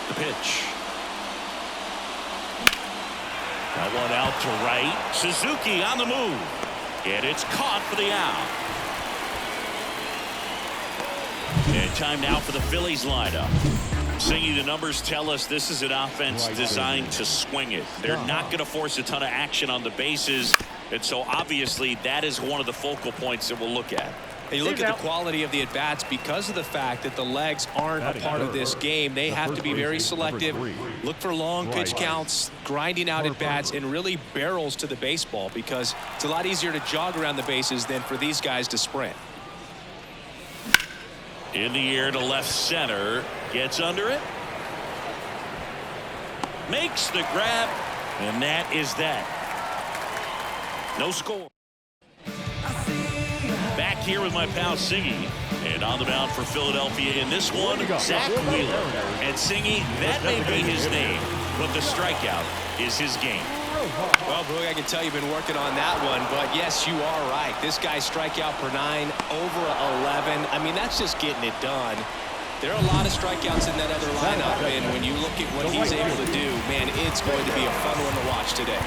The pitch. That one out to right. Suzuki on the move. And it's caught for the out. And time now for the Phillies lineup. Singy, the numbers tell us this is an offense designed to swing it. They're not going to force a ton of action on the bases. And so obviously that is one of the focal points that we'll look at. You look at the quality of the at-bats because of the fact that the legs aren't a part of this game. They have to be very selective, look for long pitch counts, grinding out at-bats, and really barrels to the baseball because it's a lot easier to jog around the bases than for these guys to sprint. In the air to left center. Gets under it. Makes the grab. And that is that. No score. Back here with my pal Singy. And on the mound for Philadelphia in this one, Zach Wheeler. And Singy, that may be his name, but the strikeout is his game. Well, Boog, I can tell you've been working on that one, but yes, you are right. This guy's strikeout per 9, over 11. I mean, that's just getting it done. There are a lot of strikeouts in that other lineup, and when you look at what he's able to do, man, it's going to be a fun one to watch today.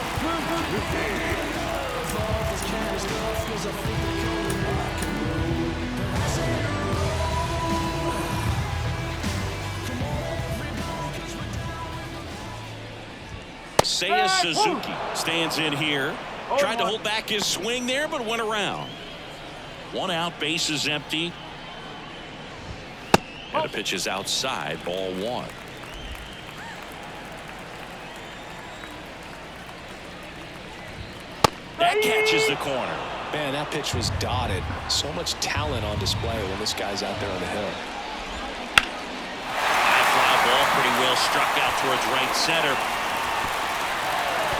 Seiya Suzuki stands in here. Tried to hold back his swing there, but went around. One out, bases empty. And the pitch is outside, ball 1. That catches the corner. Man, that pitch was dotted. So much talent on display when this guy's out there on the hill. High fly ball, pretty well struck out towards right center.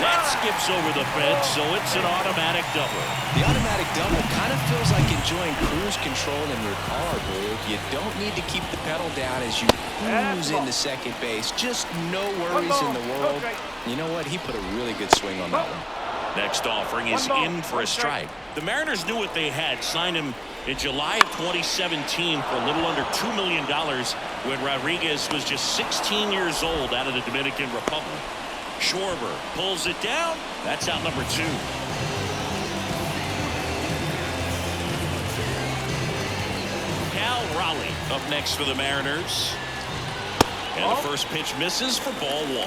That skips over the fence, so it's an automatic double. The automatic double kind of feels like enjoying cruise control in your car, Boog. You don't need to keep the pedal down as you cruise into second base. Just no worries in the world. You know what? He put a really good swing on that one. Next offering is in for a strike. The Mariners knew what they had. Signed him in July of 2017 for a little under $2 million when Rodriguez was just 16 years old out of the Dominican Republic. Schwarber pulls it down. That's out number 2. Cal Raleigh up next for the Mariners. And the first pitch misses for ball 1.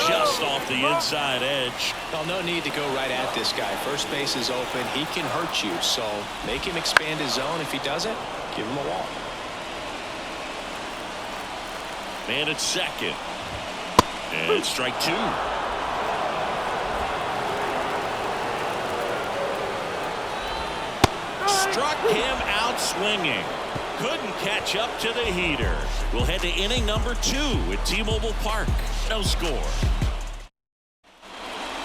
Just off the inside edge. Well, no need to go right at this guy. First base is open. He can hurt you. So make him expand his zone. If he doesn't, give him a walk. Man at second. And strike 2. Struck him out swinging. Couldn't catch up to the heater. We'll head to inning number 2 at T-Mobile Park. No score.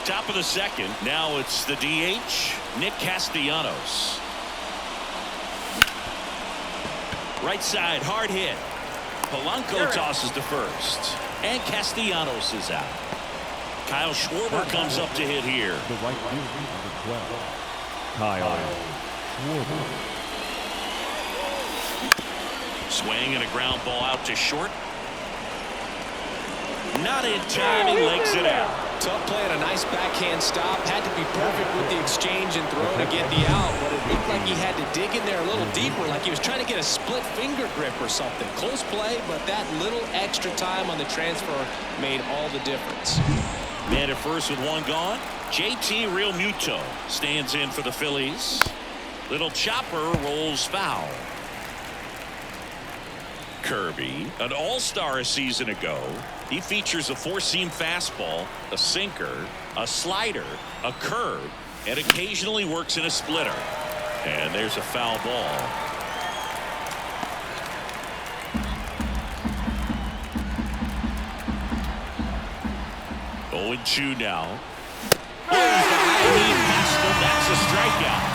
Top of the second. Now it's the DH, Nick Castellanos. Right side, hard hit. Polanco tosses to first. And Castellanos is out. Kyle Schwarber comes up to hit here. The right fielder, number 12, Kyle Schwarber. Swing and a ground ball out to short. Not in time. He legs it out. Tough play and a nice backhand stop. Had to be perfect with the exchange and throw to get the out, but it looked like he had to dig in there a little deeper, like he was trying to get a split finger grip or something. Close play, but that little extra time on the transfer made all the difference. Man at first with one gone. JT Realmuto stands in for the Phillies. Little chopper rolls foul. Kirby, an all-star a season ago. He features a four-seam fastball, a sinker, a slider, a curve, and occasionally works in a splitter. And there's a foul ball. Oh, 0-2 now. That's a strikeout.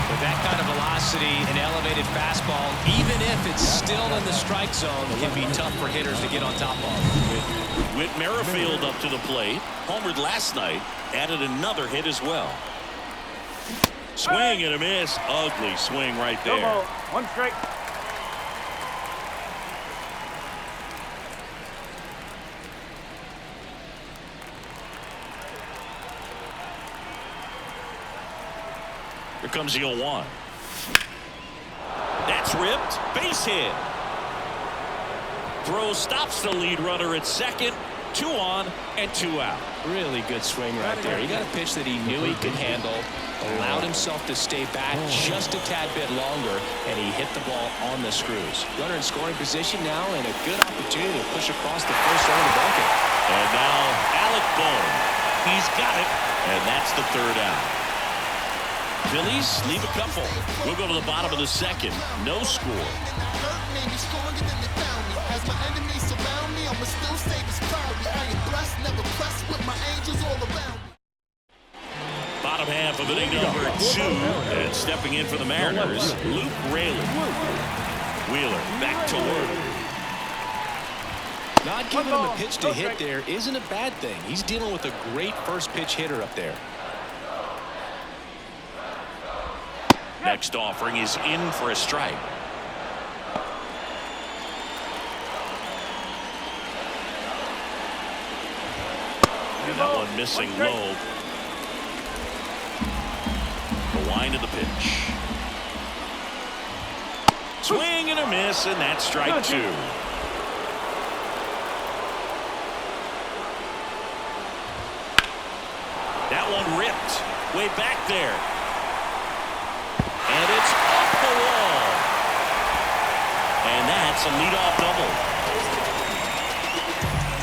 With that kind of velocity, an elevated fastball, even if it's still in the strike zone, can be tough for hitters to get on top of. Whit Merrifield up to the plate. Homered last night. Added another hit as well. Swing and a miss. Ugly swing right there. One strike. Here comes the 0-1. That's ripped. Base hit. Throw stops the lead runner at second. 2 on and 2 out. Really good swing right there. He got a pitch that he knew he could handle, allowed himself to stay back just a tad bit longer, and he hit the ball on the screws. Runner in scoring position now, and a good opportunity to push across the first run of the bucket. And now Alec Bohm. He's got it, and that's the 3rd out. Phillies leave a couple. We'll go to the bottom of the 2nd. No score. Bottom half of inning number 2, and stepping in for the Mariners, Luke Raley. Wheeler back to work. Not giving him a pitch to hit there isn't a bad thing. He's dealing with a great first pitch hitter up there. Next offering is in for a strike. And that one missing low. The wind of the pitch. Swing and a miss, and that's strike 2. That one ripped way back there. And it's off the wall. And that's a leadoff double.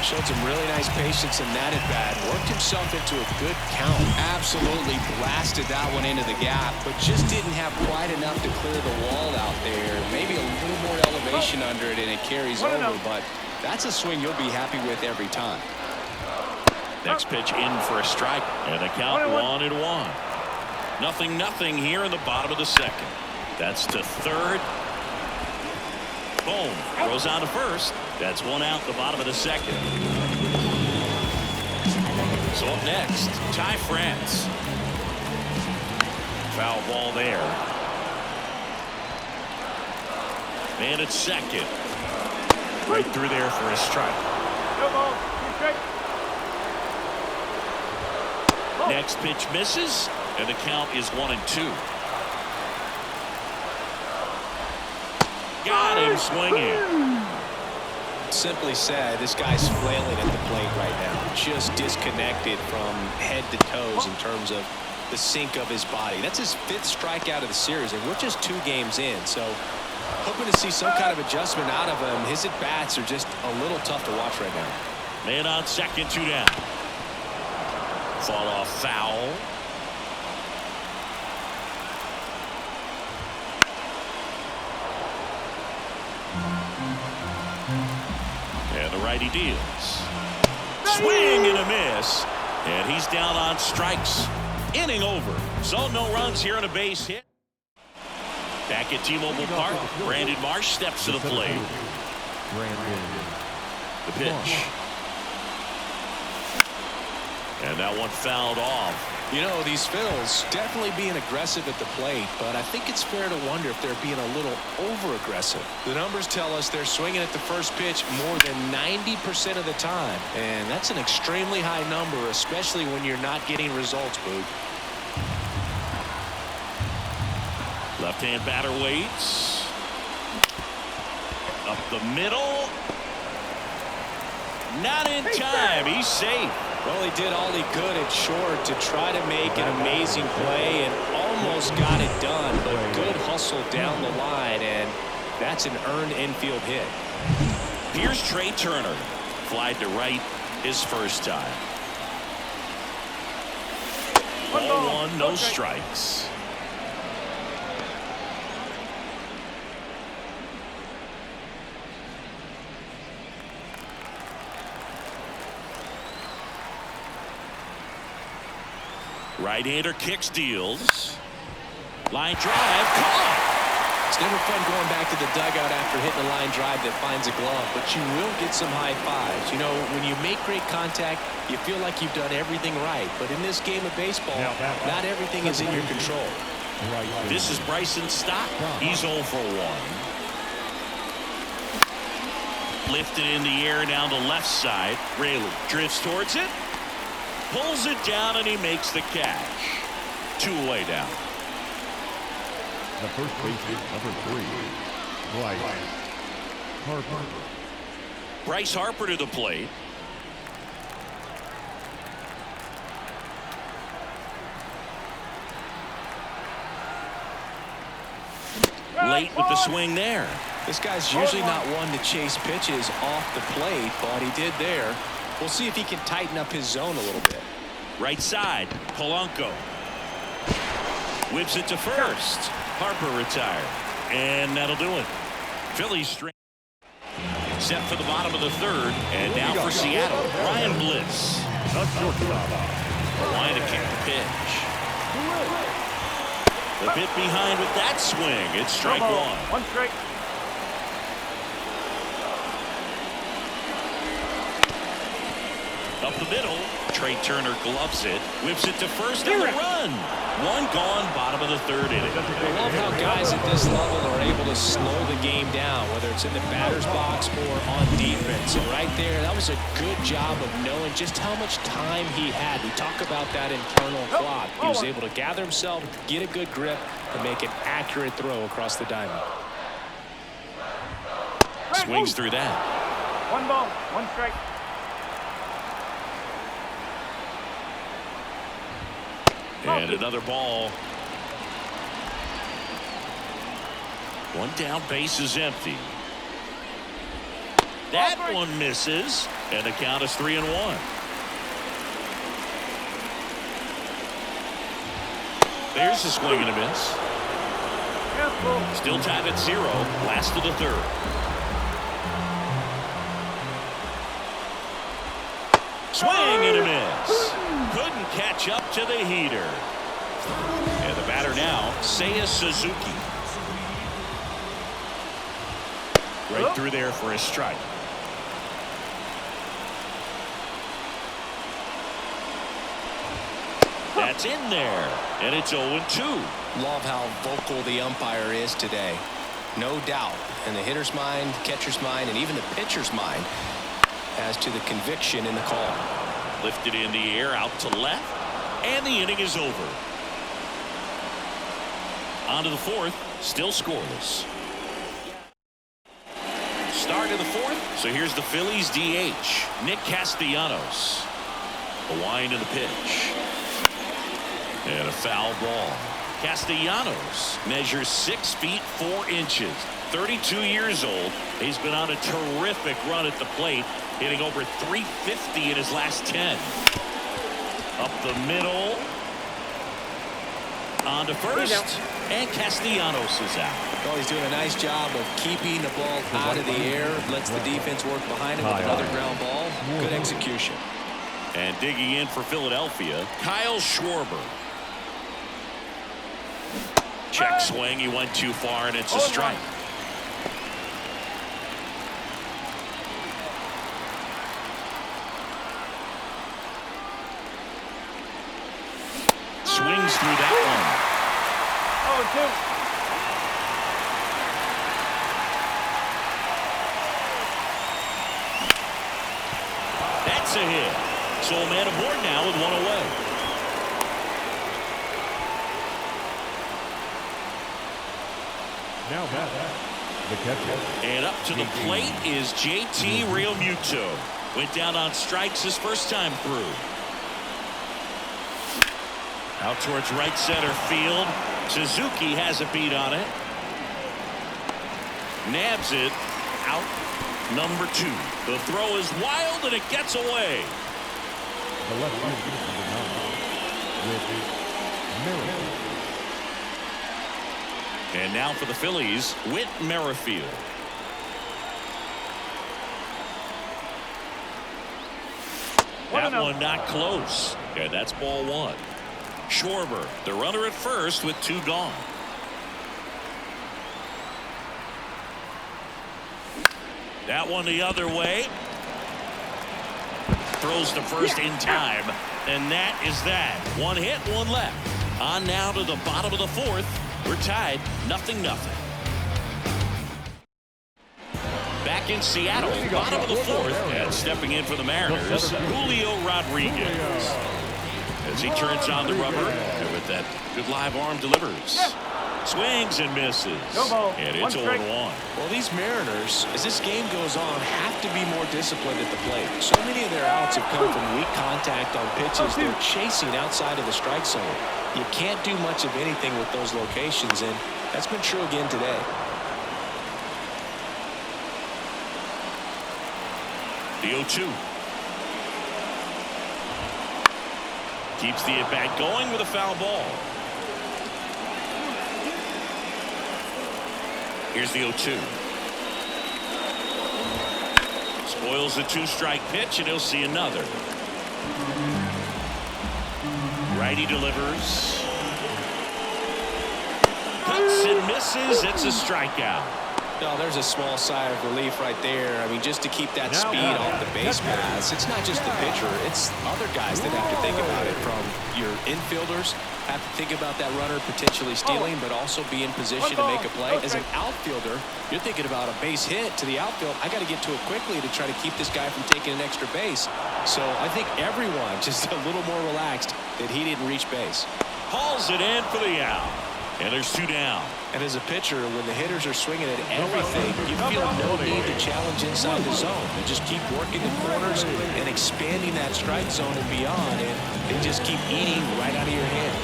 Showed some really nice patience in that at-bat. Worked himself into a good count. Absolutely blasted that one into the gap, but just didn't have quite enough to clear the wall out there. Maybe a little more elevation under it, and it carries over, but that's a swing you'll be happy with every time. Next pitch in for a strike, and a count 1-1. 0-0 here in the bottom of the 2nd. That's to 3rd. Boom. Throws out to 1st. That's 1 out in the bottom of the 2nd. So up next, Ty France. Foul ball there. And it's 2nd. Right through there for a strike. Next pitch misses, and the count is 1-2. Got him swinging. Simply said, this guy's flailing at the plate right now. Just disconnected from head to toes in terms of the sink of his body. That's his 5th strikeout of the series, and we're just 2 games in. So hoping to see some kind of adjustment out of him. His at-bats are just a little tough to watch right now. Man on second, 2 down. Fall off foul. And the righty deals. Swing and a miss. And he's down on strikes. Inning over. So no runs here on a base hit. Back at T-Mobile Park, Brandon Marsh steps to the plate. The pitch. And that one fouled off. You know, these Phils definitely being aggressive at the plate, but I think it's fair to wonder if they're being a little over-aggressive. The numbers tell us they're swinging at the first pitch more than 90% of the time, and that's an extremely high number, especially when you're not getting results, Boog. Left-hand batter waits. Up the middle. Not in time. He's safe. Well, he did all he could at short to try to make an amazing play and almost got it done, but good hustle down the line, and that's an earned infield hit. Here's Trey Turner. Flied to right his first time. 0-1, no strikes. Right-hander kicks, deals. Line drive, caught. It's never fun going back to the dugout after hitting a line drive that finds a glove, but you will get some high fives. You know, when you make great contact, you feel like you've done everything right. But in this game of baseball, not everything is in your control. This is Bryson Stott. He's 0 for 1. Lifted in the air down the left side. Raley drifts towards it. Pulls it down, and he makes the catch. 2 away down. The first baseman, number 3, Bryce Harper. Bryce Harper to the plate. Late with the swing there. This guy's usually not one to chase pitches off the plate, but he did there. We'll see if he can tighten up his zone a little bit. Right side, Polanco. Whips it to first. Harper retired. And that'll do it. Phillies set for the bottom of the third. And now for Seattle, Ryan Bliss. The shortstop. Line to kick the pitch. A bit behind with that swing. It's strike one. One strike. Up the middle. Trey Turner gloves it. Whips it to first and the run. One gone, bottom of the third inning. I love how guys at this level are able to slow the game down, whether it's in the batter's box or on defense. And right there, that was a good job of knowing just how much time he had. We talk about that internal clock. He was able to gather himself, get a good grip, and make an accurate throw across the diamond. Swings through that. One ball, one strike. And another ball. One down, base is empty. That one misses, and the count is 3-1. There's a swing and a miss. Still tied at 0. Last of the third. Swing and a miss. Couldn't catch up to the heater. And the batter now, Seiya Suzuki. Right through there for a strike. That's in there. And it's 0-2. Love how vocal the umpire is today. No doubt. In the hitter's mind, catcher's mind, and even the pitcher's mind as to the conviction in the call. Lifted in the air out to left. And the inning is over. On to the fourth. Still scoreless. Start of the fourth. So here's the Phillies DH. Nick Castellanos. A wind of the pitch. And a foul ball. Castellanos measures 6 feet 4 inches. 32 years old. He's been on a terrific run at the plate, hitting over 350 in his last 10. Up the middle. On to first. And Castellanos is out. Well, he's doing a nice job of keeping the ball out of the air. Lets the defense work behind him with another ground ball. Good execution. And digging in for Philadelphia, Kyle Schwarber. Check swing. He went too far, and it's a strike. Swings through that one. 0-2. That's a hit. So a man aboard now with one away. Now back, the catcher. And up to the plate is JT Realmuto. Went down on strikes his first time through. Out towards right center field. Suzuki has a beat on it. Nabs it. Out number 2. The throw is wild and it gets away. The left fielder, number 9, with Merrifield. And now for the Phillies, Whit Merrifield. That one not close. And that's ball 1. Schwarber, the runner at first with 2 gone. That one the other way. Throws to first in time. And that is that. 1 hit, 1 left. On now to the bottom of the 4th. We're tied 0-0. Back in Seattle, bottom of the 4th. And stepping in for the Mariners, Julio Rodriguez. As he turns on the rubber, and with that good live arm delivers. Swings and misses. No ball. And One it's strike. 0-1. Well, these Mariners, as this game goes on, have to be more disciplined at the plate. So many of their outs have come from weak contact on pitches they're chasing outside of the strike zone. You can't do much of anything with those locations, and that's been true again today. The 0-2. Keeps the at-bat going with a foul ball. Here's the 0-2. Spoils the 2-strike pitch, and he'll see another. Righty delivers. Cuts and misses. It's a strikeout. No, there's a small sigh of relief right there. I mean, just to keep that speed off the base paths. It's not just the pitcher. It's other guys that have to think about it. From your infielders have to think about that runner potentially stealing, but also be in position to make a play. As an outfielder, you're thinking about a base hit to the outfield. I got to get to it quickly to try to keep this guy from taking an extra base. So I think everyone just a little more relaxed that he didn't reach base. Hauls it in for the out. And there's 2 down. And as a pitcher, when the hitters are swinging at everything, you feel no need to challenge inside the zone. You just keep working the corners and expanding that strike zone and beyond, and they just keep eating right out of your hand.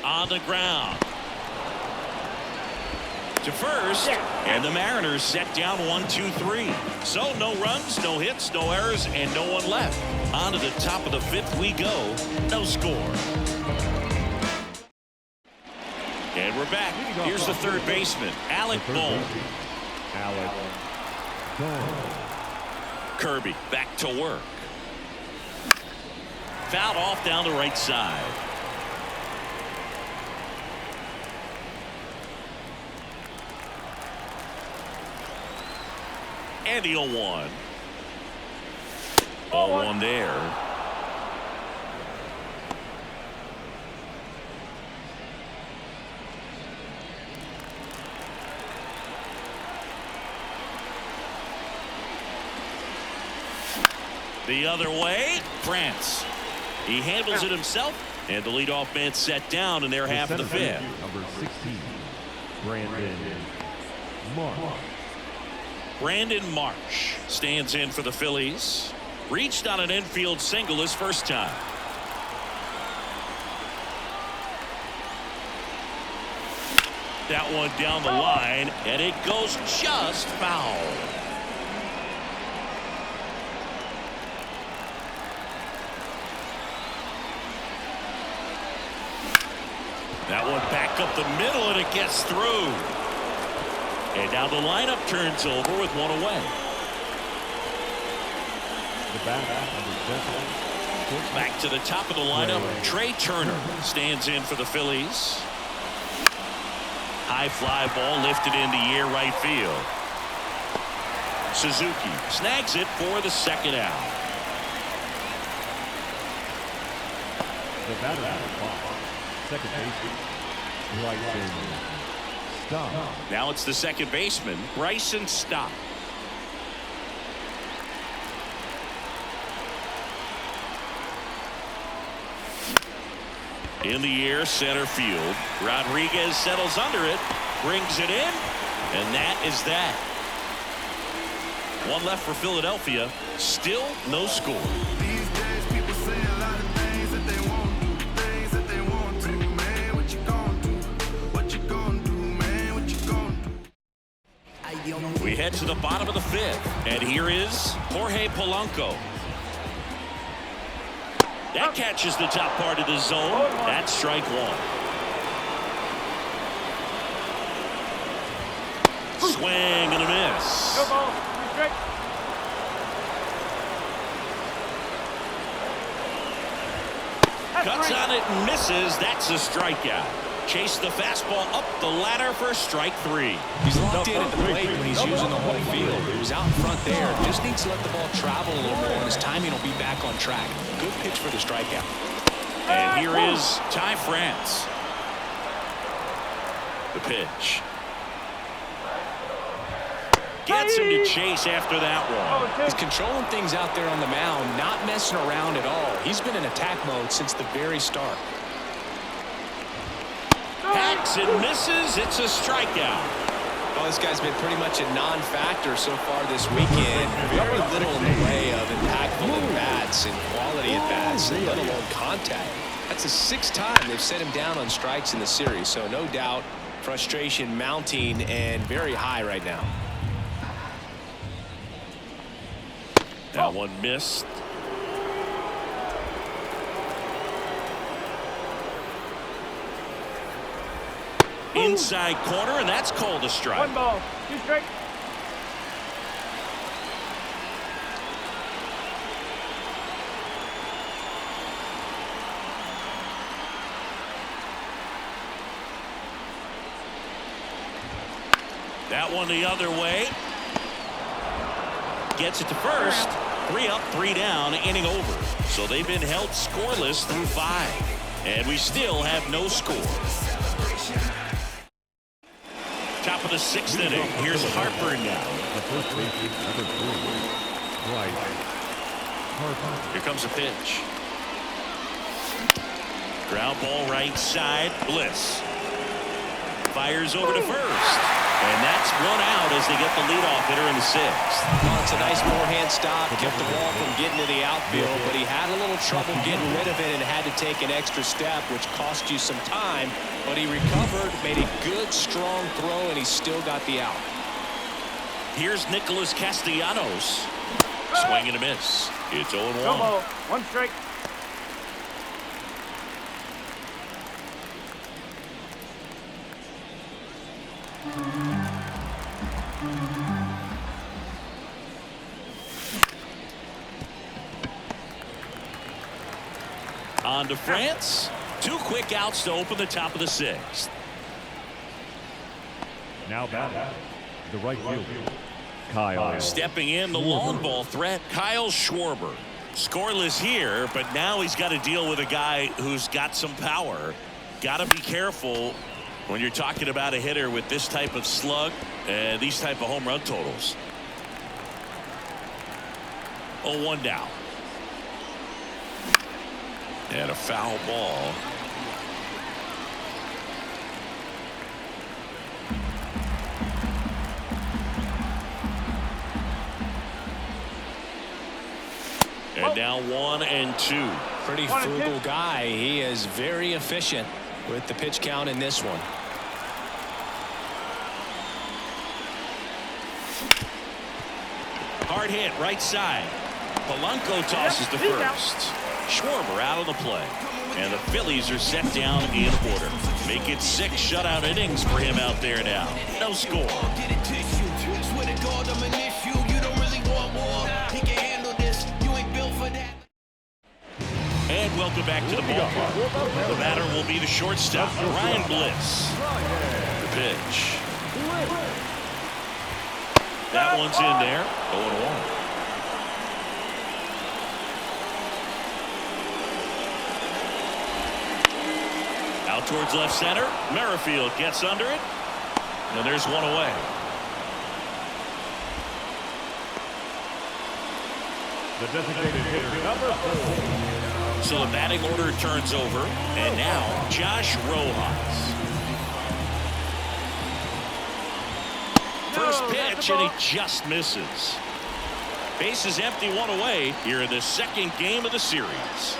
On the ground. To first, and the Mariners set down 1-2-3. So no runs, no hits, no errors, and no one left. On to the top of the 5th we go. No score. And we're back. Here's the third baseman, Alec Bohm. Alec Bohm. Kirby back to work. Fouled off down the right side. And the 0-1. 0-1 there. The other way, France. He handles it himself, and the leadoff man set down in their half of the 5th. Number 16, Brandon Marsh. Brandon Marsh stands in for the Phillies. Reached on an infield single his first time. That one down the line, and it goes just foul. That one back up the middle, and it gets through. And now the lineup turns over with one away. Back to the top of the lineup, Trey Turner stands in for the Phillies. High fly ball lifted in the air right field. Suzuki snags it for the second out. The batter at the box, second baseman, Bryson Stott. Now it's the second baseman, Bryson Stott. In the air, center field. Rodriguez settles under it, brings it in, and that is that. One left for Philadelphia. Still no score. These days, people say a lot of things that they won't do, things that they won't do. Man, what you gonna do? What you gonna do, man? What you gonna do? We head to the bottom of the 5th, and here is Jorge Polanco. That catches the top part of the zone. That's strike one. Swing and a miss. No ball. Strike. Cuts on it and misses. That's a strikeout. Chase the fastball up the ladder for strike 3. He's locked in at the plate when he's using the whole field. He was out in front there. Just needs to let the ball travel a little more, and his timing will be back on track. Good pitch for the strikeout. And here is Ty France. The pitch. Gets him to chase after that one. He's controlling things out there on the mound, not messing around at all. He's been in attack mode since the very start. Hacks and misses. It's a strikeout. Well, this guy's been pretty much a non-factor so far this weekend. Very little in the way of impactful at-bats and quality at-bats, let alone contact. That's the 6th time they've set him down on strikes in the series, so no doubt frustration mounting and very high right now. That one missed. Inside corner, and that's called a strike. 1 ball, 2 strikes. That one the other way. Gets it to first. 3 up, 3 down, inning over. So they've been held scoreless through 5. And we still have no score. Top of the 6th inning. Here's Harper now. The first baseman, number 3. Right. Harper. Here comes a pitch. Ground ball right side. Bliss. Fires over to first. And that's 1 out as they get the leadoff hitter in the 6th. Well, it's a nice forehand stop. Kept the ball from getting to the outfield, but he had a little trouble getting rid of it and had to take an extra step, which cost you some time. But he recovered, made a good, strong throw, and he still got the out. Here's Nicholas Castellanos. Swing and a miss. It's 0-1. No ball, 1 strike. On to France. 2 quick outs to open the top of the 6th. Now batting, the right fielder, Kyle. Stepping in, the long ball threat, Kyle Schwarber. Scoreless here, but now he's got to deal with a guy who's got some power. Got to be careful when you're talking about a hitter with this type of slug and these type of home run totals. 0-1 down. And a foul ball. And now 1 and 2. Pretty frugal guy. He is very efficient with the pitch count in this one. Hard hit right side. Polanco tosses to first. Schwarber out on the play. And the Phillies are set down in order. Make it 6 shutout innings for him out there now. No score. And welcome back to the ballpark. The batter will be the shortstop, Ryan Bliss. The pitch. That one's in there. 0-1. Out towards left center. Merrifield gets under it. And there's 1 away. The designated hitter, number 4. So the batting order turns over. And now Josh Rojas. First pitch, and he just misses. Base is empty, 1 away here in the 2nd game of the series.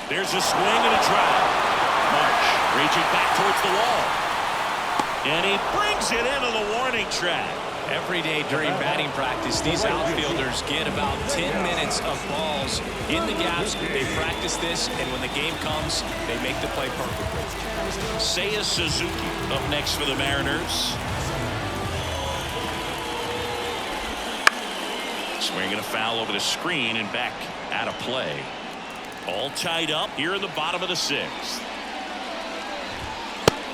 There's a swing and a drive. March reaching back towards the wall. And he brings it into the warning track. Every day during batting practice, these outfielders get about 10 minutes of balls in the gaps. They practice this, and when the game comes, they make the play perfectly. Seiya Suzuki up next for the Mariners. Swinging a foul over the screen and back out of play. All tied up here in the bottom of the 6th.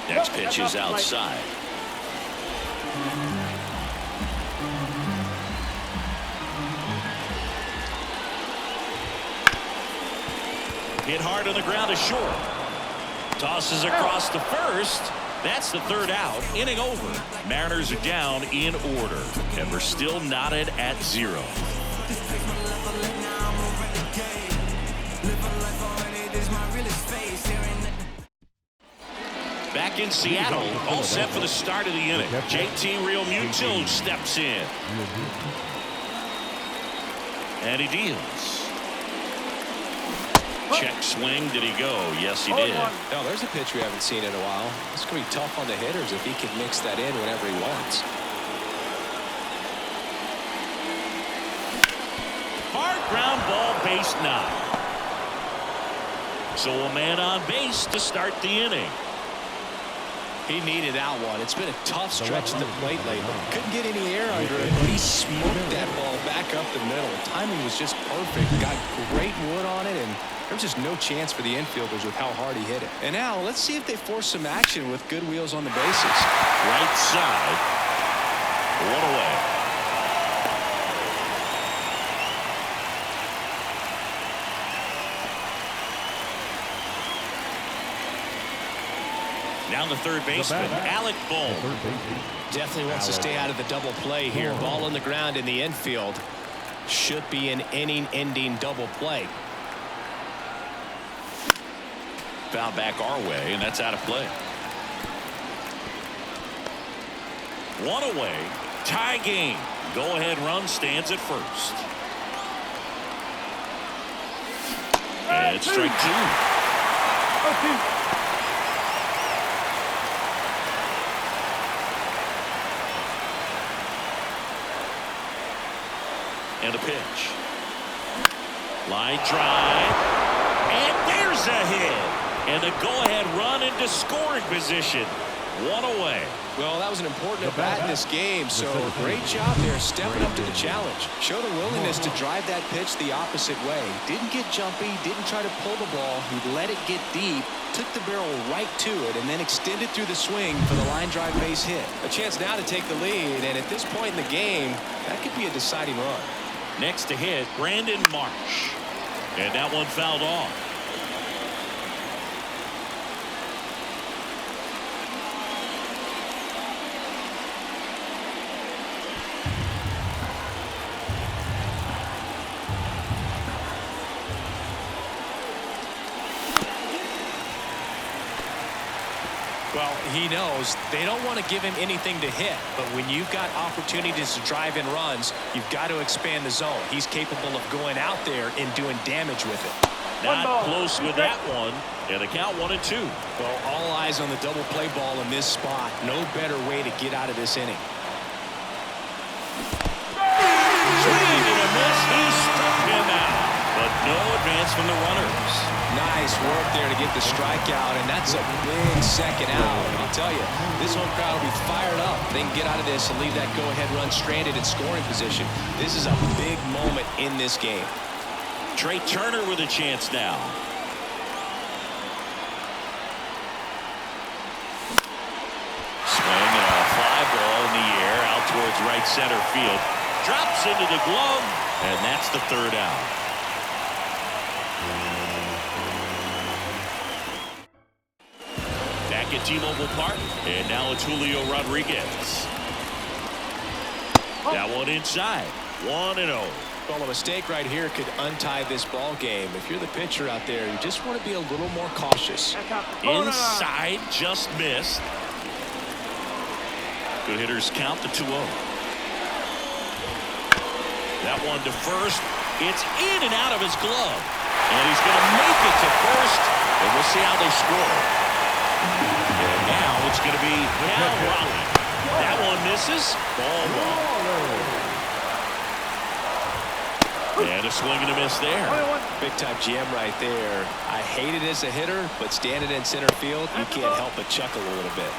Next pitch is outside. Hit hard on the ground to short. Tosses across to first. That's the third out. Inning over. Mariners are down in order. And we're still knotted at 0. Back in Seattle, all set for the start of the inning. JT Realmuto steps in. And he deals. Check swing. Did he go? Yes, he did. No, there's a pitch we haven't seen in a while. It's going to be tough on the hitters if he can mix that in whenever he wants. Hard ground ball, base 9. So a man on base to start the inning. He needed that one. It's been a tough stretch at the plate lately. Couldn't get any air under it, but he smoked that ball back up the middle. Timing was just perfect. Got great wood on it, and there was just no chance for the infielders with how hard he hit it. And now let's see if they force some action with good wheels on the bases. Right side. 1 away. Down the third baseman, Alec Bohm. Definitely wants to stay out of the double play here. Ball on the ground in the infield. Should be an inning-ending double play. Foul back our way, and that's out of play. 1 away. Tie game. Go-ahead run stands at first. And strike 2. And a pitch. Line drive. And there's a hit. And a go-ahead run into scoring position. 1 away. Well, that was an important at-bat in this game, so great job there stepping up to the challenge. Showed a willingness to drive that pitch the opposite way. Didn't get jumpy, didn't try to pull the ball. He let it get deep, took the barrel right to it, and then extended through the swing for the line drive base hit. A chance now to take the lead, and at this point in the game, that could be a deciding run. Next to hit, Brandon Marsh. And that one fouled off. Well, he knows they don't want to give him anything to hit, but when you've got opportunities to drive in runs, you've got to expand the zone. He's capable of going out there and doing damage with it. Not close with that one, and the count 1-2. Well, all eyes on the double play ball in this spot. No better way to get out of this inning. Swing and a miss. He struck him out, but no advance from the runners. Nice work there to get the strikeout, and that's a big second out. And I'll tell you, this home crowd will be fired up. They can get out of this and leave that go-ahead run stranded in scoring position. This is a big moment in this game. Trey Turner with a chance now. Swing and a fly ball in the air out towards right center field. Drops into the glove, and that's the third out. Back at T-Mobile Park, and now it's Julio Rodriguez. That one inside. 1-0. Well, a mistake right here could untie this ball game. If you're the pitcher out there, you just want to be a little more cautious. Inside, just missed. Good hitters count the 2-0. That one to first. It's in and out of his glove. And he's going to make it to first. And we'll see how they score. And now it's going to be Cal Raleigh. That one misses. Ball one. And a swing and a miss there. Big time jam right there. I hate it as a hitter, but standing in center field, you can't help but chuckle a little bit.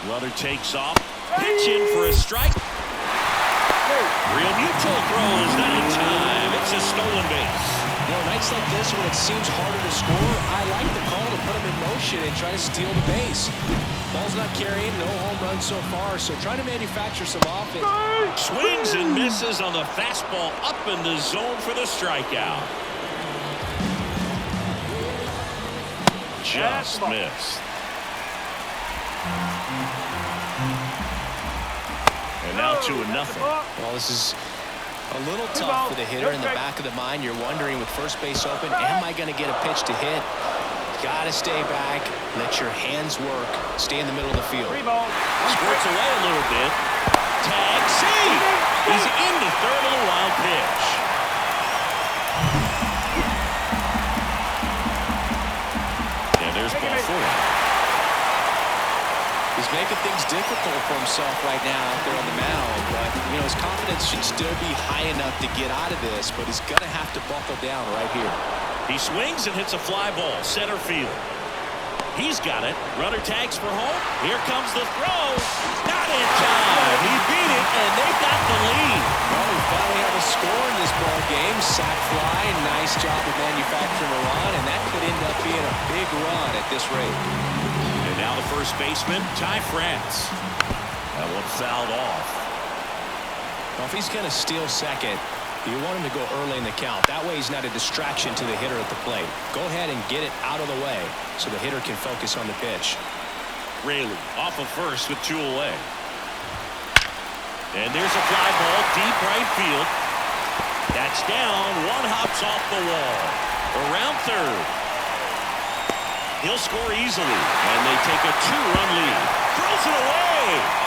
Runner takes off. Pitch in for a strike. Realmuto throws that in time. It's a stolen base. You know, nights like this when it seems harder to score, I like the call to put them in motion and try to steal the base. Ball's not carrying, no home runs so far, so trying to manufacture some offense. Swings and misses on the fastball up in the zone for the strikeout. Just missed. And now 2-0. Well, this is a little tough for the hitter. In the back of the mind, you're wondering with first base open, am I going to get a pitch to hit? Got to stay back, let your hands work, stay in the middle of the field. Squirts away a little bit. Tag, see! He's into third on a wild pitch. And there's ball 4. He's making things difficult for himself right now out there on the mound, but you know his confidence should still be high enough to get out of this, but he's going to have to buckle down right here. He swings and hits a fly ball, center field. He's got it. Runner tags for home. Here comes the throw. Not in time. He beat it, and they got the lead. Well, we finally have a score in this ball game. Sac fly, nice job of manufacturing a run, and that could end up being a big run at this rate. And now the first baseman, Ty France. That one fouled off. Well, if he's going to steal second, you want him to go early in the count. That way he's not a distraction to the hitter at the plate. Go ahead and get it out of the way so the hitter can focus on the pitch. Raley off of first with 2 away. And there's a fly ball deep right field. That's down. One hops off the wall. Around third. He'll score easily, and they take a 2-run lead. Throws it away.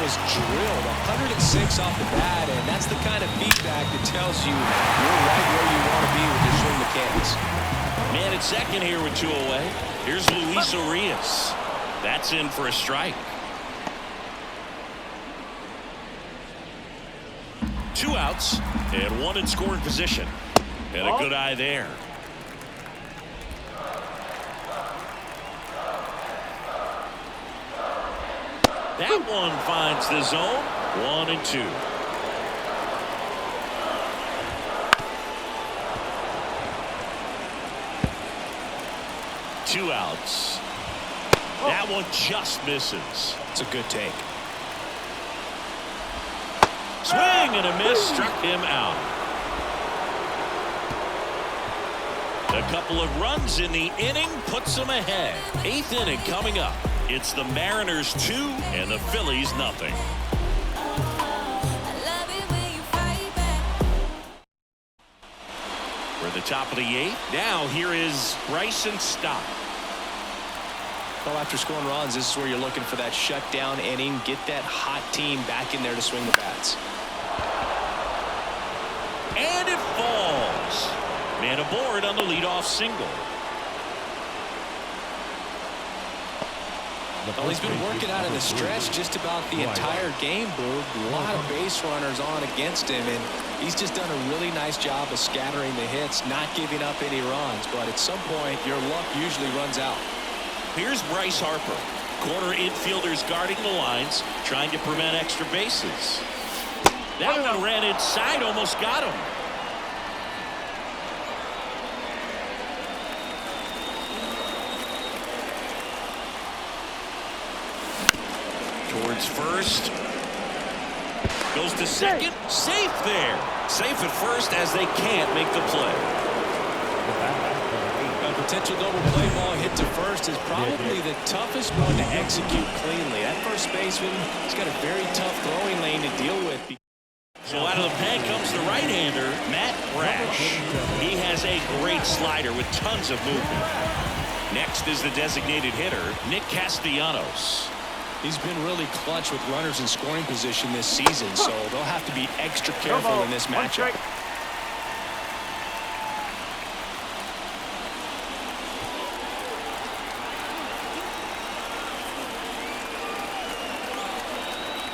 Was drilled 106 off the bat, and that's the kind of feedback that tells you you're right where you want to be with your swing mechanics. Man at second here with 2 away. Here's Luis Urias. That's in for a strike. 2 outs and 1 in scoring position. And a good eye there. That one finds the zone. 1-2. Two outs. That one just misses. It's a good take. Swing and a miss, struck him out. A couple of runs in the inning puts them ahead. 8th inning coming up. It's the Mariners 2 and the Phillies nothing. We're at the top of the 8th. Now here is Bryson Stott. Well, after scoring runs, this is where you're looking for that shutdown inning. Get that hot team back in there to swing the bats. And it falls. Man aboard on the leadoff single. Well, he's been working out in the stretch just about the entire game, Boog. A lot of base runners on against him, and he's just done a really nice job of scattering the hits, not giving up any runs. But at some point, your luck usually runs out. Here's Bryce Harper. Corner infielders guarding the lines, trying to prevent extra bases. That one ran inside, almost got him. Towards first. Goes to second. Safe there. Safe at first as they can't make the play. A potential double play ball hit to first is probably the toughest one to execute cleanly. That first baseman has got a very tough throwing lane to deal with. So out of the pen comes the right-hander, Matt Brash. He has a great slider with tons of movement. Next is the designated hitter, Nick Castellanos. He's been really clutch with runners in scoring position this season, so they'll have to be extra careful in this matchup.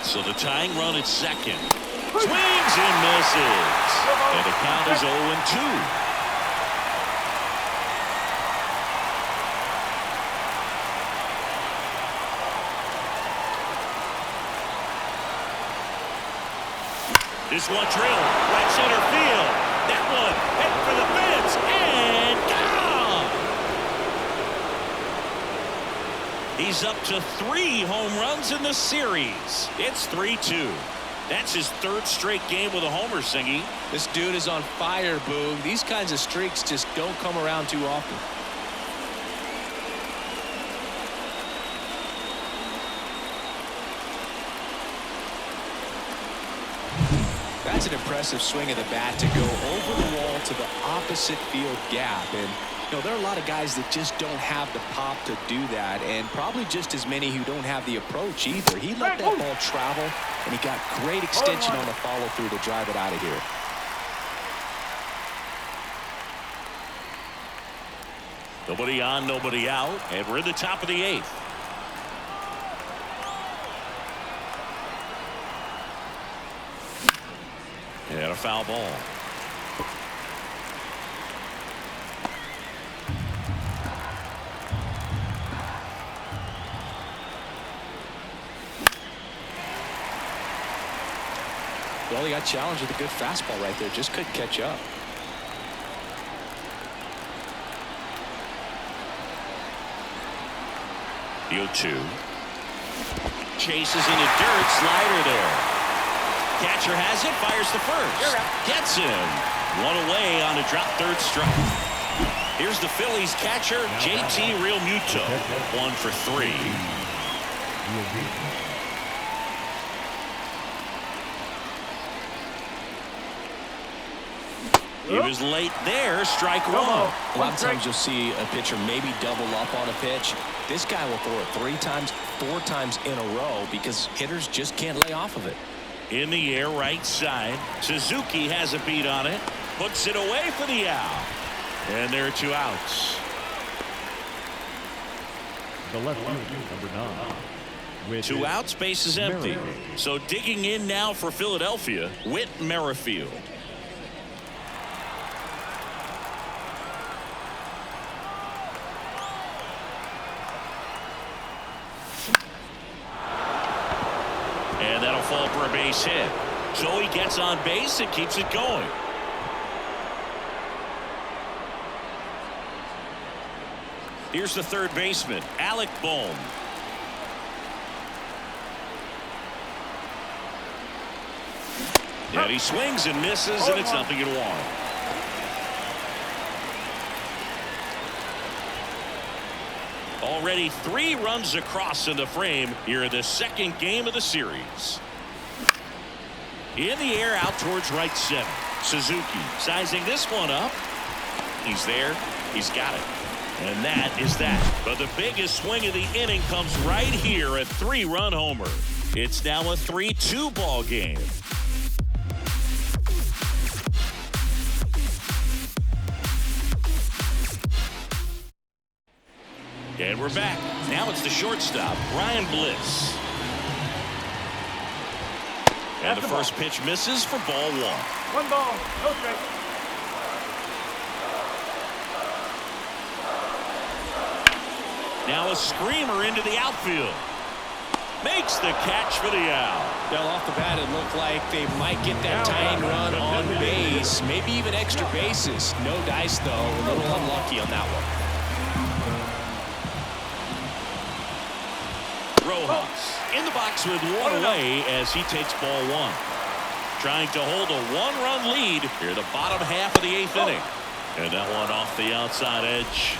So the tying run at second. Swings and misses. And the count is 0-2. This one drilled right center field. That one hit for the fence and gone. He's up to 3 home runs in the series. It's 3-2. That's his 3rd straight game with a homer, Singy. This dude is on fire, Boog. These kinds of streaks just don't come around too often. That's an impressive swing of the bat to go over the wall to the opposite field gap. And, you know, there are a lot of guys that just don't have the pop to do that, and probably just as many who don't have the approach either. He let that ball travel, and he got great extension on the follow-through to drive it out of here. Nobody on, nobody out, and we're in the top of the 8th. And a foul ball. Well, he got challenged with a good fastball right there. Just couldn't catch up. The 0-2. Chases into dirt. Slider there. Catcher has it. Fires to first. Gets him. 1 away on a drop 3rd strike. Here's the Phillies catcher, JT Realmuto. 1 for 3. He was late there. Strike 1. A lot of times you'll see a pitcher maybe double up on a pitch. This guy will throw it 3 times, 4 times in a row because hitters just can't lay off of it. In the air, right side. Suzuki has a beat on it. Puts it away for the out. And there are 2 outs. The left fielder, number 9. With 2 outs, base is empty. So digging in now for Philadelphia, Whit Merrifield. And that'll fall for a base hit. So he gets on base and keeps it going. Here's the 3rd baseman, Alec Bohm. And he swings and misses, and it's 0-1. Already 3 runs across in the frame here in the 2nd game of the series. In the air, out towards right center. Suzuki sizing this one up. He's there. He's got it. And that is that. But the biggest swing of the inning comes right here, a 3-run homer. It's now a 3-2 ball game. And we're back. Now it's the shortstop, Ryan Bliss. And the first pitch misses for ball 1. 1 ball, no strike. Now a screamer into the outfield. Makes the catch for the out. Well, off the bat, it looked like they might get that tying run on base, maybe even extra bases. No dice, though. A little unlucky on that one. Rojas in the box with 1 away as he takes ball 1. Trying to hold a 1-run lead here, the bottom half of the 8th inning. And that one off the outside edge.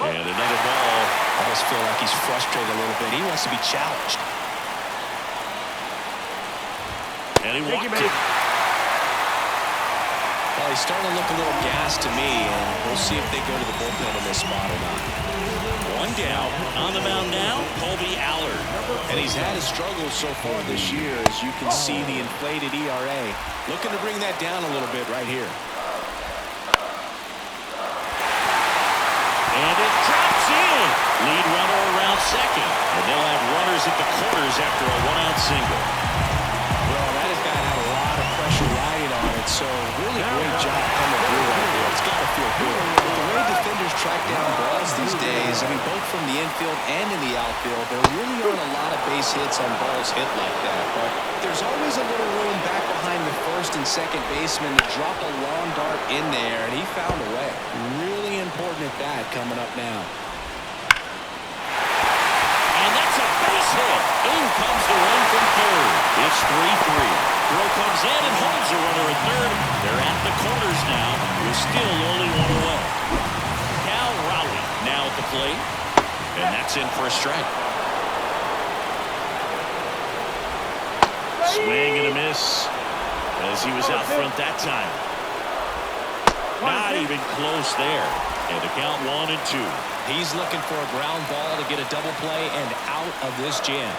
And another ball. I almost feel like he's frustrated a little bit. He wants to be challenged. And he walked it. Well, he's starting to look a little gassed to me, and we'll see if they go to the bullpen in this spot or not. 1 down. On the mound now, Colby Allard. And he's had his struggles so far this year, as you can see the inflated ERA. Looking to bring that down a little bit right here. And it drops in. Lead runner around second. And they'll have runners at the corners after a 1-out single. Well, that has got to have a lot of pressure riding on it. So really great job coming through right there. It's got to feel good. The way defenders track down balls most these days, I mean, both from the infield and in the outfield, there really aren't a lot of base hits on balls hit like that. But there's always a little room back behind the first and second baseman to drop a long dart in there, and he found a way. Really important at that coming up now. And that's a base hit. In comes the run from third. It's 3-3. Throw comes in and holds the runner at third. They're at the corners now. We're still only one away. Cal Raleigh now at the plate. And that's in for a strike. Swing and a miss as he was out front that time. Not even close there. And the count 1-2. He's looking for a ground ball to get a double play and out of this jam.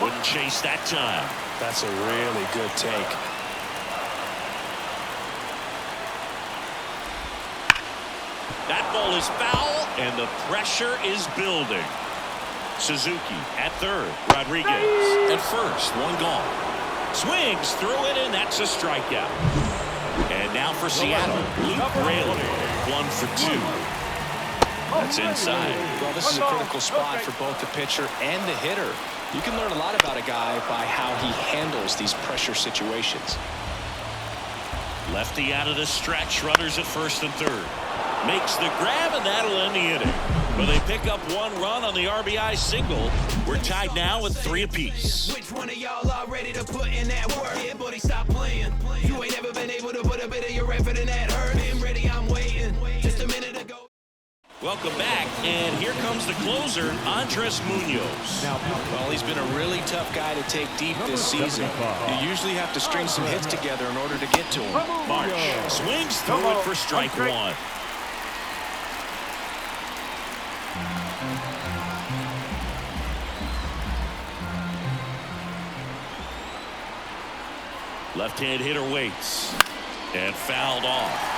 Wouldn't chase that time. That's a really good take. That ball is foul, and the pressure is building. Suzuki at third. Rodriguez at first. One gone. Swings through it, and that's a strikeout. And now for Seattle, Luke Raley. 1 for 2. That's inside. Well, this is a critical spot for both the pitcher and the hitter. You can learn a lot about a guy by how he handles these pressure situations. Lefty out of the stretch. Runners at first and third. Makes the grab, and that'll end the inning. But they pick up one run on the RBI single. We're tied now with 3 apiece. Which one of y'all are ready to put in that work? Yeah, buddy, stop playing. You ain't ever been able to put a bit of your effort in that hurt. Been ready, I'm waiting. Just a minute ago. Welcome back, and here comes the closer, Andres Munoz. Well, he's been a really tough guy to take deep this season. You usually have to string some hits together in order to get to him. March swings through it for strike 1. Left-hand hitter waits and fouled off.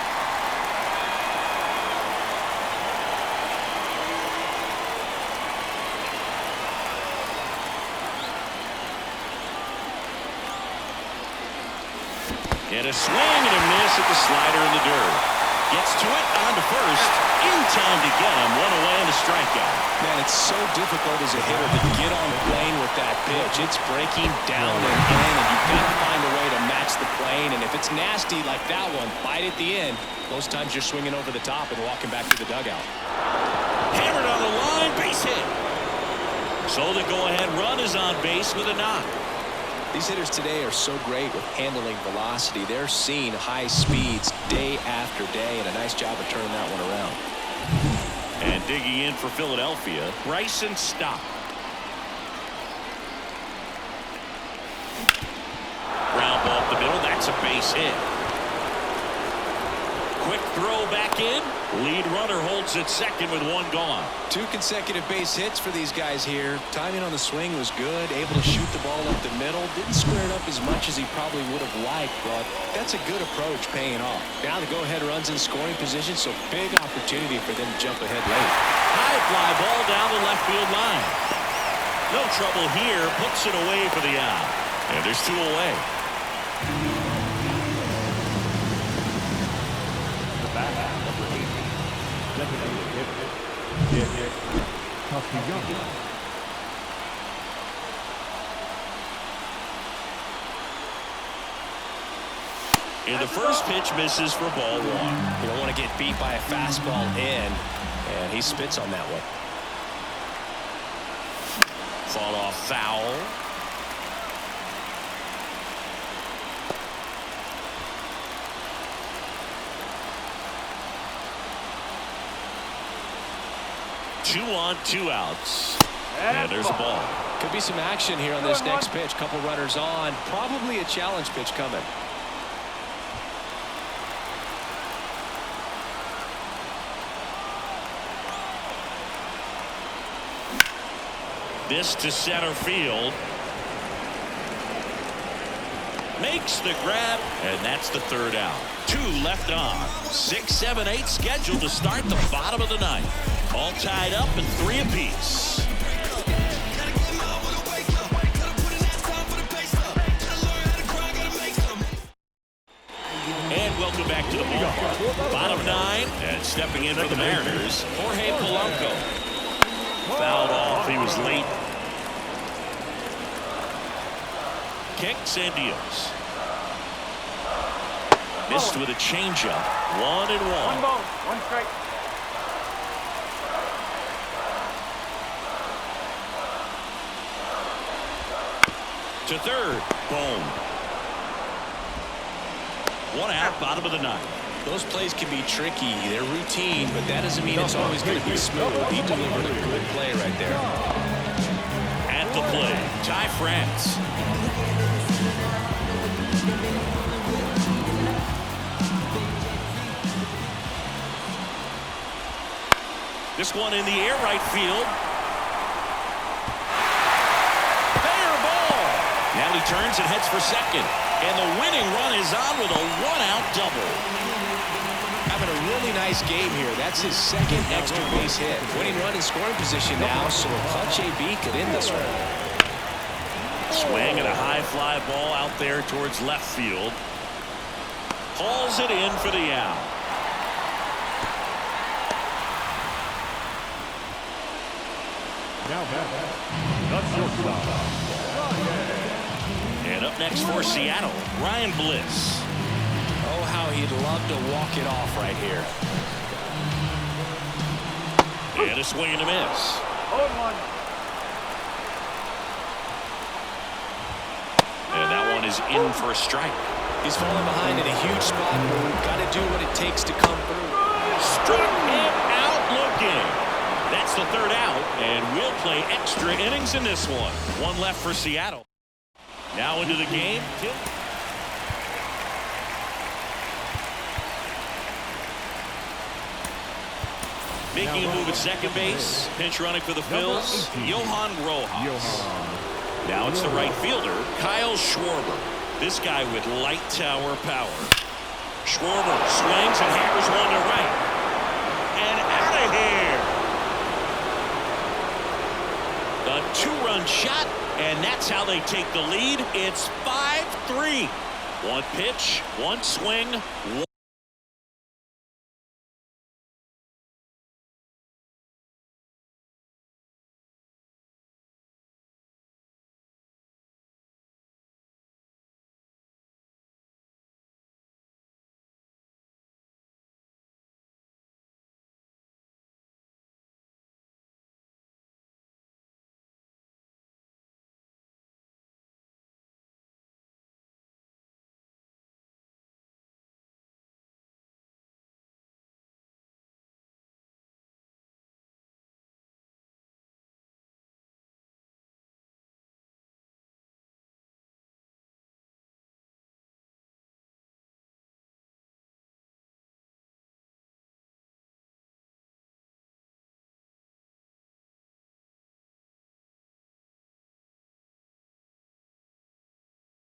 And a swing and a miss at the slider in the dirt. Gets to it, on to first. In time to get him. 1 away and a strikeout. Man, it's so difficult as a hitter to get on the plane with that pitch. It's breaking down and in, and you've got to find a way to match the plane. And if it's nasty like that one, bite at the end, most times you're swinging over the top and walking back to the dugout. Hammered on the line, base hit. So the go-ahead run is on base with a knock. These hitters today are so great with handling velocity. They're seeing high speeds day after day, and a nice job of turning that one around. And digging in for Philadelphia, Bryson Stott. Ground ball up the middle. That's a base hit. Quick throw back in. Lead runner holds at second with 1 gone. 2 consecutive base hits for these guys here. Timing on the swing was good. Able to shoot the ball up the middle. Didn't square it up as much as he probably would have liked, but that's a good approach paying off. Now the go-ahead runs in scoring position, so big opportunity for them to jump ahead late. High fly ball down the left field line. No trouble here. Puts it away for the out. And there's 2 away. And the first pitch misses for ball 1. You don't want to get beat by a fastball in, and he spits on that one. Fall off foul. Two on, 2 outs. And there's a ball. Could be some action here on this next pitch. Couple runners on. Probably a challenge pitch coming. This to center field. Makes the grab, and that's the 3rd out. 2 left on. 6, 7, 8 scheduled to start the bottom of the 9th. All tied up in 3 apiece. And welcome back to the ballpark. Bottom 9, and stepping in for the Mariners, Jorge Polanco. Fouled off. He was late. Kicks and deals. Missed with a changeup. 1-1. One ball, one strike. To third. Boom. 1 out, bottom of the 9th. Those plays can be tricky. They're routine, but that doesn't mean it's always going to be smooth. He delivered a good play right there. At the play, Ty France. This one in the air, right field. Fair ball. Now he turns and heads for second. And the winning run is on with a 1-out double. Having a really nice game here. That's his second extra base hit. Winning run in scoring position now, so a clutch AB could end this one. Swing and a high fly ball out there towards left field. Hauls it in for the out. Now that's shortstop. And up next for Seattle, Ryan Bliss. Oh, how he'd love to walk it off right here. And a swing and a miss. 0-1. And that one is in for a strike. He's falling behind in a huge spot. Got to do what it takes to come through. Struck him out looking. That's the third out, and we'll play extra innings in this one. One left for Seattle. Now into the game. Making a move at second base. Pinch running for the Phils, Johan Rojas. Now it's the right fielder, Kyle Schwarber. This guy with light tower power. Schwarber swings and hammers one to right. And out of here. A 2-run shot, and that's how they take the lead. It's 5-3. One pitch, one swing, one.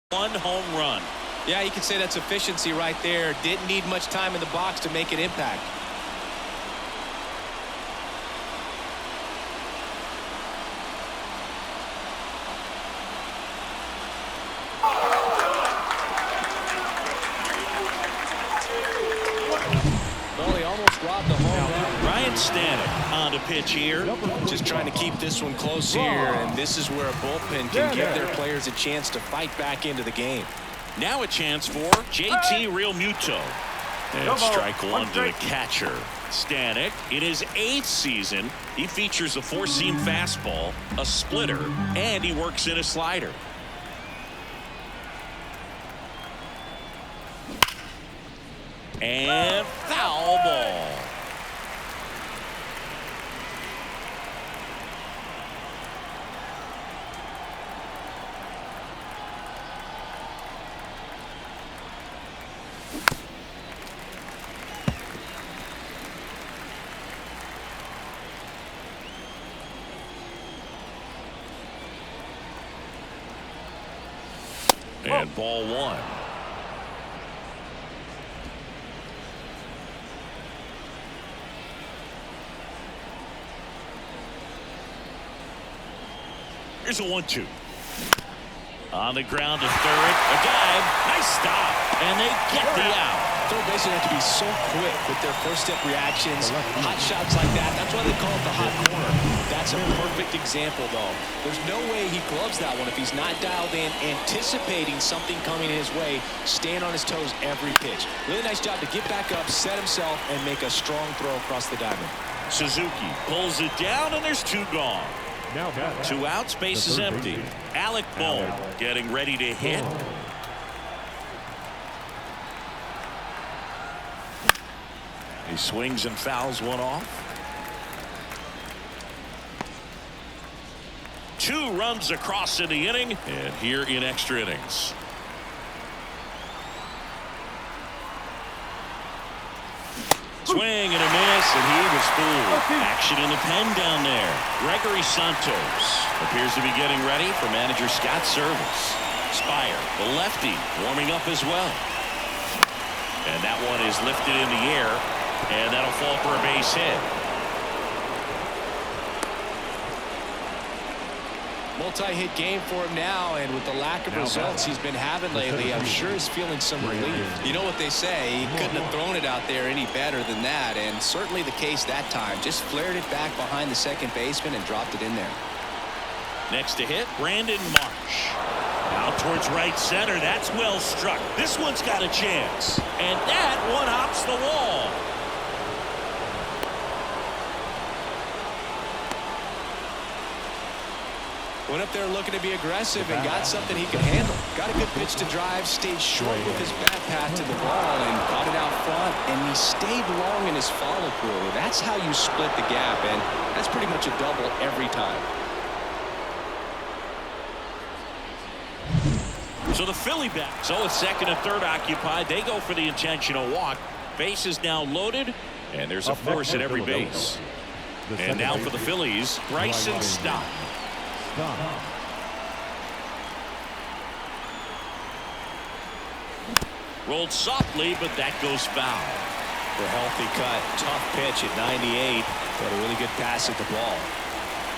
One home run. Yeah, you can say that's efficiency right there. Didn't need much time in the box to make an impact. Well, he almost robbed the home run. Ryan Stanek on to pitch here. Just trying to keep this one close here, and this is where a bullpen can give their players a chance to fight back into the game. Now a chance for JT Realmuto. And strike one to the catcher. Stanek, in his 8th season, he features a 4-seam fastball, a splitter, and he works in a slider. And foul ball. And ball one. Here's a 1-2. On the ground to third. A dive. Nice stop. And they get the out. Third basemen have to be so quick with their first-step reactions, hot shots like that. That's why they call it the hot corner. That's a perfect example, though. There's no way he gloves that one if he's not dialed in, anticipating something coming his way, staying on his toes every pitch. Really nice job to get back up, set himself, and make a strong throw across the diamond. Suzuki pulls it down, and there's two gone. Now back. 2 outs, base is empty. Alec Bohm getting ready to hit. He swings and fouls one off. 2 runs across in the inning, and here in extra innings. Swing and a miss, and he was fooled. Action in the pen down there. Gregory Santos appears to be getting ready for manager Scott Service. Spire, the lefty, warming up as well. And that one is lifted in the air, and that'll fall for a base hit. Multi-hit game for him now, and with the lack of results he's been having lately, I'm sure he's feeling some relief. You know what they say, he couldn't have thrown it out there any better than that, and certainly the case that time. Just flared it back behind the second baseman and dropped it in there. Next to hit, Brandon Marsh. Out towards right center. That's well struck. This one's got a chance. And that one hops the wall. Went up there looking to be aggressive and got something he could handle. Got a good pitch to drive, stayed short with his bat path to the ball and got it out front, and he stayed long in his follow-through. That's how you split the gap, and that's pretty much a double every time. So the Philly bat. So with second and third occupied, they go for the intentional walk. Base is now loaded, and there's a force at every base. And now for the Phillies, Bryson Stott. Rolled softly, but that goes foul. The healthy cut, tough pitch at 98, but a really good pass at the ball.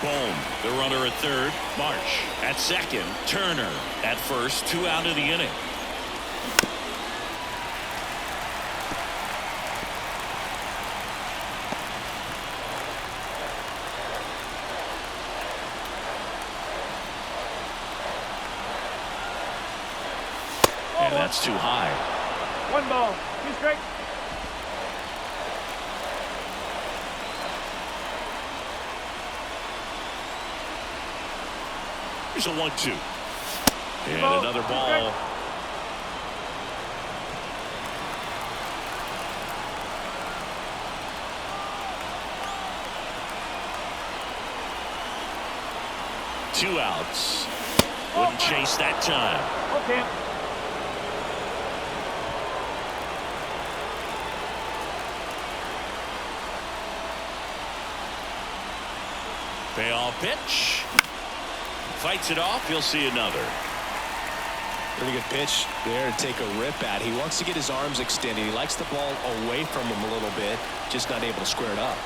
Bohm, the runner at third. Marsh at second. Turner at first. 2 out of the inning. And that's too high. 1 ball, 2 strikes. Here's a 1-2. And another ball. Two outs. Wouldn't chase that time. Okay. Payoff pitch. Fights it off. You'll see another. Pretty good pitch there to take a rip at. He wants to get his arms extended. He likes the ball away from him a little bit, just not able to square it up.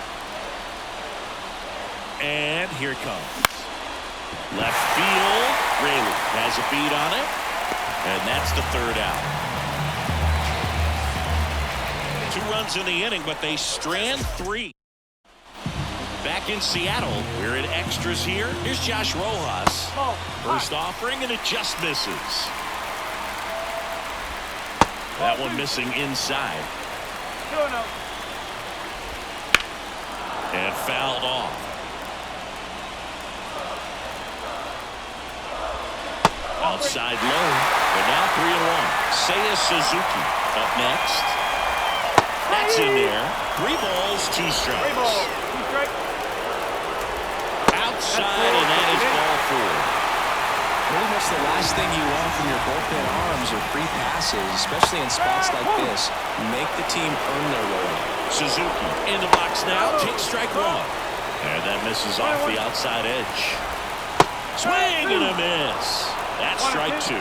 And here it comes. Left field. Rayleigh has a beat on it. And that's the third out. 2 runs in the inning, but they strand 3. Back in Seattle, we're in extras here. Here's Josh Rojas. First offering, and it just misses. That one missing inside. 2-0. And fouled off. Outside low. But now 3-1. Seiya Suzuki up next. That's in there. 3 balls, 2 strikes. 3 balls, 2 strikes. Outside, and that is ball 4. Pretty much the last thing you want from your bullpen arms are free passes, especially in spots like this. Make the team earn their role. Suzuki in the box now. Takes strike 1. And that misses off the outside edge. Swing and a miss. That's strike 2.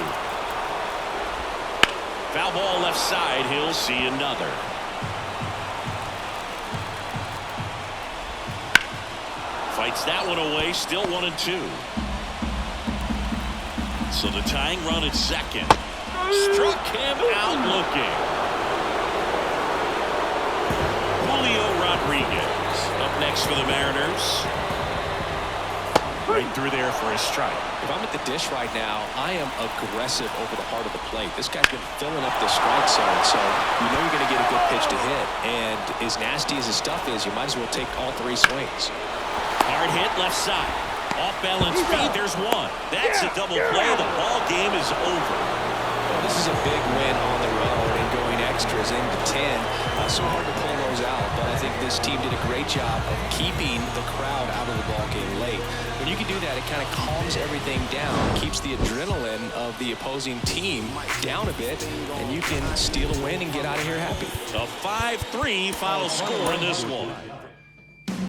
Foul ball left side. He'll see another. Fights that one away. Still 1-2. So the tying run at second. Struck him out looking. pitch for the Mariners. Right through there for a strike. If I'm at the dish right now, I am aggressive over the heart of the plate. This guy's been filling up the strike zone, so you know you're going to get a good pitch to hit. And as nasty as his stuff is, you might as well take all 3 swings. Hard hit left side. Off balance speed. There's one. That's a double play. The ball game is over. Well, this is a big win on the road and going extras into 10. So hard to pull those out, but I think this team did a great job of keeping the crowd out of the ball game late. When you can do that, it kind of calms everything down, keeps the adrenaline of the opposing team down a bit, and you can steal a win and get out of here happy. A 5-3 final score in this one.